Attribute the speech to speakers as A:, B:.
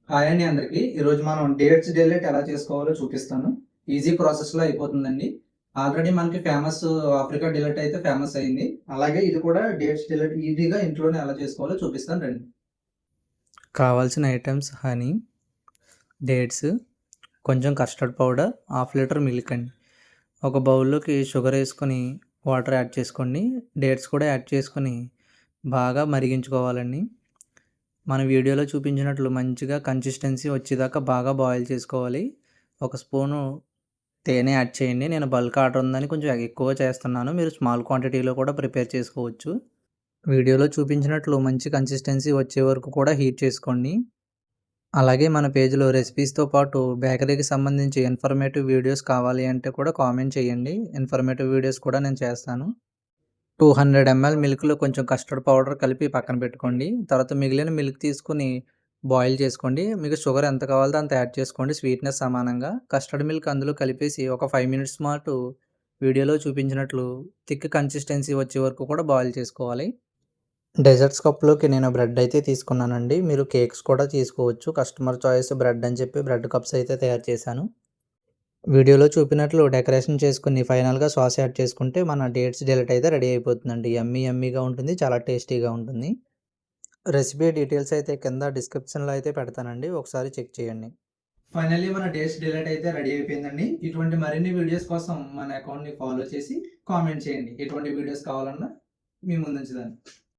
A: Hi అండి అందరికి. ఈరోజు మనం డేట్స్ డిలీట్ ఎలా చేసుకోవాలో చూపిస్తాను. ఈజీ ప్రాసెస్‌లో అయిపోతుందండి. ఆల్రెడీ మనకి ఫేమస్ ఆఫ్రికా డిలీట్ అయితే ఫేమస్ అయింది. అలాగే ఇది కూడా డేట్స్ డిలీట్ ఈజీగా ఇంట్లోనే ఎలా చేసుకోవాలో చూపిస్తాను రండి.
B: కావాల్సిన ఐటమ్స్ హనీ, డేట్స్, కొంచెం custard powder, half litre milk అండి. ఒక బౌల్లోకి షుగర్ వేసుకొని వాటర్ యాడ్ చేసుకోండి. డేట్స్ కూడా యాడ్ చేసుకొని బాగా మరిగించుకోవాలండి. మన వీడియోలో చూపించినట్లు మంచిగా కన్సిస్టెన్సీ వచ్చేదాకా బాగా బాయిల్ చేసుకోవాలి. ఒక స్పూను తేనె యాడ్ చేయండి. నేను బల్క్ ఆర్డర్ ఉందని కొంచెం ఎక్కువ చేస్తున్నాను. మీరు స్మాల్ క్వాంటిటీలో కూడా ప్రిపేర్ చేసుకోవచ్చు. వీడియోలో చూపించినట్లు మంచి కన్సిస్టెన్సీ వచ్చే వరకు కూడా హీట్ చేసుకోండి. అలాగే మన పేజ్‌లో రెసిపీస్‌తో పాటు బేకరీకి సంబంధించి ఇన్ఫర్మేటివ్ వీడియోస్ కావాలి అంటే కూడా కామెంట్ చేయండి. ఇన్ఫర్మేటివ్ వీడియోస్ కూడా నేను చేస్తాను. 200 ml మిల్క్‌లో కొంచెం కస్టర్డ్ పౌడర్ కలిపి పక్కన పెట్టుకోండి. తర్వాత మిగిలిన మిల్క్ తీసుకొని బాయిల్ చేసుకోండి. మీకు షుగర్ ఎంత కావాలో అంత యాడ్ చేసుకోండి స్వీట్‌నెస్ సమానంగా. కస్టర్డ్ మిల్క్ అందులో కలిపేసి ఒక 5 మినిట్స్ పాటు వీడియోలో చూపించినట్లు థిక్ కన్సిస్టెన్సీ వచ్చే వరకు కూడా బాయిల్ చేసుకోవాలి. డెజర్ట్స్ కప్‌లోకి నేను బ్రెడ్ అయితే తీసుకున్నానండి. మీరు కేక్స్ కూడా తీసుకోవచ్చు. కస్టమర్ చాయిస్ బ్రెడ్ అని చెప్పి బ్రెడ్ కప్స్ అయితే తయారు చేశాను. వీడియోలో చూపినట్లు డెకరేషన్ చేసుకొని ఫైనల్‌గా సాస్ యాడ్ చేసుకుంటే మన డేట్స్ డిలీట్ అయితే రెడీ అయిపోతుందండి. యమ్మీ యమ్మీగా ఉంటుంది. చాలా టేస్టీగా ఉంటుంది. రెసిపీ డీటెయిల్స్ అయితే కింద డిస్క్రిప్షన్‌లో అయితే పెడతానండి. ఒకసారి చెక్ చేయండి.
A: ఫైనల్లీ మన డేట్స్ డిలీట్ అయితే రెడీ అయిపోయిందండి. ఇటువంటి మరిన్ని వీడియోస్ కోసం మన అకౌంట్‌ని ఫాలో చేసి కామెంట్ చేయండి. ఎటువంటి వీడియోస్ కావాలన్నా మీ ముందుంచుతాను.